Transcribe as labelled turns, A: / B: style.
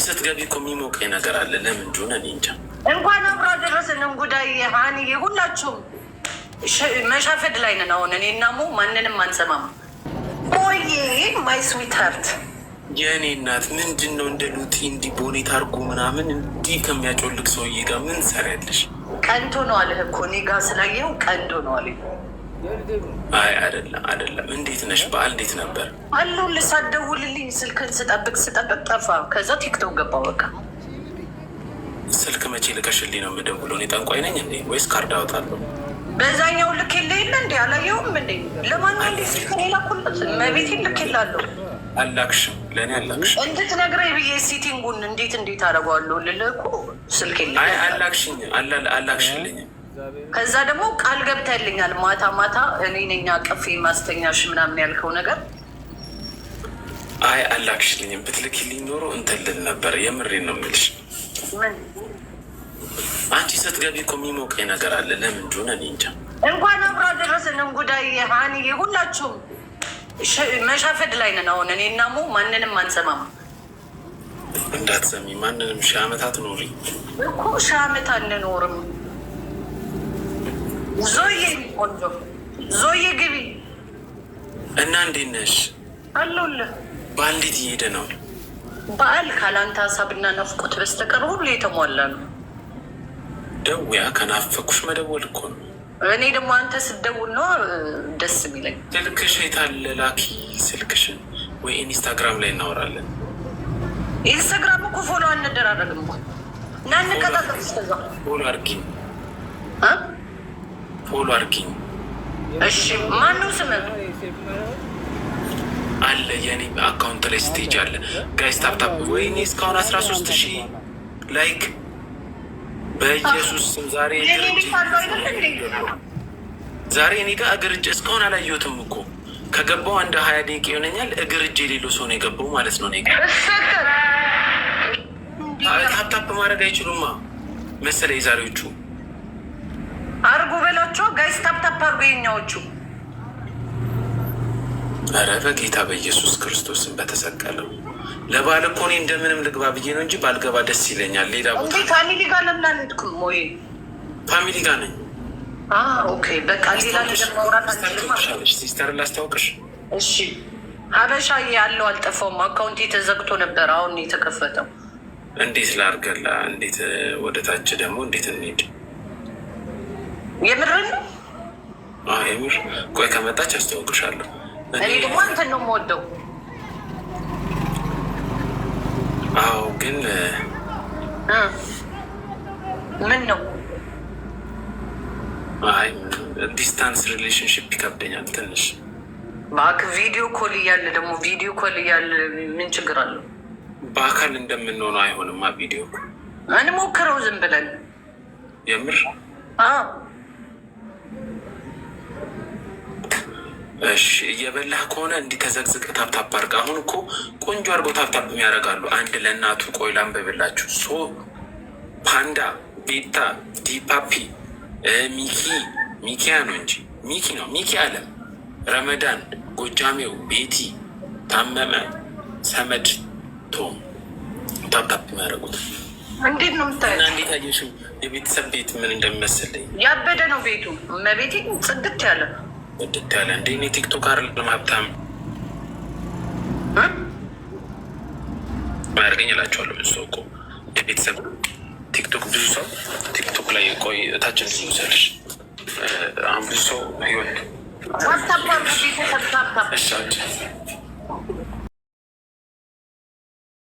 A: ስትገቢ እኮ የሚሞቀኝ ነገር አለ። ለምን እንደሆነ እኔ እንጃ።
B: እንኳን አብሮ ደረስን። እንጉዳይ ሀኒዬ፣ ሁላችሁም መሻፈድ ላይ ነን አሁን። እኔ እና ሙ ማንንም አንሰማም። ሞዬ ማይ ስዊት ሀርት
A: የእኔ እናት ምንድን ነው እንደ ሉቲ እንዲህ ቦኔት አድርጎ ምናምን እንዲህ ከሚያጮልቅ ሰውዬ ጋር ምን ሰሪያለሽ?
B: ቀንቶ ነው አለህ እኮ እኔ ጋር ስላየው ቀንቶ ነው አለ።
A: አይ አይደለም። እንዴት ነሽ? በዓል እንዴት ነበር?
B: አለሁ ልሳደውልልኝ ስልክን ስጠብቅ ጠፋ። ከዛ ቲክቶክ ገባው። በቃ
A: ስልክ መቼ ልከሽልኝ ነው የምደውለው? እኔ ጠንቋይ ነኝ እንዴ? ወይስ ካርድ አወጣለሁ?
B: በዛኛው ልክ የለ እንዴ? አላየውም እንዴ? ለማንኛውም እንዴ ስልክ ሌላ ኩልት መቤቴ ልክ የላለሁ።
A: አላክሽም? ለእኔ አላክሽም
B: እንድትነግረኝ ብዬ ሴቲንጉን እንዴት አደርገዋለሁ ልልህ እኮ ስልክ የለ።
A: አይ አላክሽልኝ።
B: ከዛ ደግሞ ቃል ገብተህልኛል ማታ እኔ ነኝ አቅፌ ማስተኛሽ ምናምን ያልከው ነገር።
A: አይ አላክሽልኝም። ብትልኪልኝ ኖሮ እንትን ልል ነበረ። የምሬን ነው የምልሽ።
B: ምን
A: አንቺ ስትገቢ እኮ የሚሞቀኝ ነገር አለ። ለምን እንደሆነ እኔ እንጃ።
B: እንኳን አብሮ ደረስን። እንጉዳይ ሀኒዬ፣ ሁላችሁም መሻፈድ ላይ ነን አሁን። እኔ እና ሙ ማንንም አንሰማም።
A: እንዳትሰሚ ማንንም። 1000 ዓመታት ኖሪ
B: እኮ 1000 ዓመት አንኖርም። ዞዬ ቆንጆ ዞዬ ግቢ
A: እና እንዴት ነሽ?
B: አለሁልህ።
A: በዓል እንዴት እየሄደ ነው?
B: በዓል ካላንተ ሀሳብና ናፍቆት በስተቀር ሁሉ የተሟላ ነው።
A: ደውያ ከናፈኩሽ መደወል እኮ ነው።
B: እኔ ደግሞ አንተ ስትደውል ነው ደስ የሚለኝ።
A: ስልክሽ የታለ? ላኪ ስልክሽን፣ ወይ ኢንስታግራም ላይ እናወራለን።
B: ኢንስታግራም እኮ ፎሎ አንደራረግም እኮ እና እንቀጣጠል። እስከዛ
A: ፎሎ አርጊኝ፣ ፎሎ አርጊኝ።
B: እሺ ማነው ስምህ?
A: አለ የኔ አካውንት ላይ ስቴጅ አለ። ጋይስ ታፕታፕ። ወይኔ እስካሁን 13,000 ላይክ በኢየሱስ ስም። ዛሬ እኔ ጋር እግር እጅ እስካሁን አላየሁትም እኮ። ከገባው አንድ 20 ደቂቃ ይሆነኛል። እግር እጅ የሌለው ሰው ነው የገባው ማለት ነው። እኔ ጋር ታፕታፕ ማድረግ አይችሉማ መሰለኝ የዛሬዎቹ።
B: አርጉ በላቸው ጋይስ፣ ታፕታፕ አርጉ የኛዎቹ።
A: ኧረ በጌታ በኢየሱስ ክርስቶስን በተሰቀለው ለባል እኮ እኔ እንደምንም ልግባ ብዬ ነው እንጂ ባልገባ ደስ ይለኛል። ሌላ ቦታ
B: ፋሚሊ ጋር ለምን አልሄድኩም? ወይ
A: ፋሚሊ ጋር ነኝ።
B: ኦኬ በቃ ሌላ ነገር ማውራት
A: አንችልም። ሲስተር ላስታውቅሽ።
B: እሺ ሀበሻ ያለው አልጠፋውም። አካውንት ተዘግቶ ነበር፣ አሁን የተከፈተው።
A: እንዴት ላርገላ? እንዴት ወደ ታች ደግሞ እንዴት እንሂድ?
B: የምር ነው?
A: የምር። ቆይ ከመጣች አስታውቅሻለሁ።
B: እኔ ደግሞ አንተን ነው የምወደው።
A: አዎ ግን
B: ምን ነው?
A: አይ ዲስታንስ ሪሌሽንሽፕ ይከብደኛል ትንሽ።
B: እባክህ ቪዲዮ ኮል እያለ ደግሞ ቪዲዮ ኮል እያለ ምን ችግር አለው?
A: በአካል እንደምንሆነው አይሆንማ ቪዲዮ።
B: እንሞክረው ዝም ብለን።
A: የምር? እሺ እየበላህ ከሆነ እንዲህ ተዘግዝቅ ታፕታፕ አድርግ። አሁን እኮ ቆንጆ አድርገው ታፕታፕ የሚያደርጋሉ። አንድ ለእናቱ ቆይ ላንብብላችሁ። ፓንዳ፣ ቤታ፣ ዲፓፒ፣ ሚኪያ ነው እንጂ ሚኪ ነው። ሚኪ አለም፣ ረመዳን፣ ጎጃሜው፣ ቤቲ፣ ታመመ፣ ሰመድ፣ ቶም ታፕታፕ የሚያደርጉት
B: እንዴት ነው የምታየው?
A: እና እንዴት አየሽው የቤተሰብ ቤት ምን እንደሚመስለኝ?
B: ያበደ ነው ቤቱ። መቤቴ ጽድት ያለ
A: ወደት ያለ እንደ እኔ ቲክቶክ አይደለም ሀብታም ማያደርገኝ እላቸዋለሁ። ብዙ ሰው እኮ የቤተሰብ ቲክቶክ ብዙ ሰው ቲክቶክ ላይ ቆይ እታችን ሰልሽ አሁን ብዙ ሰው ህይወት
B: ታፕታፕ ቤተሰብ ታፕታፕ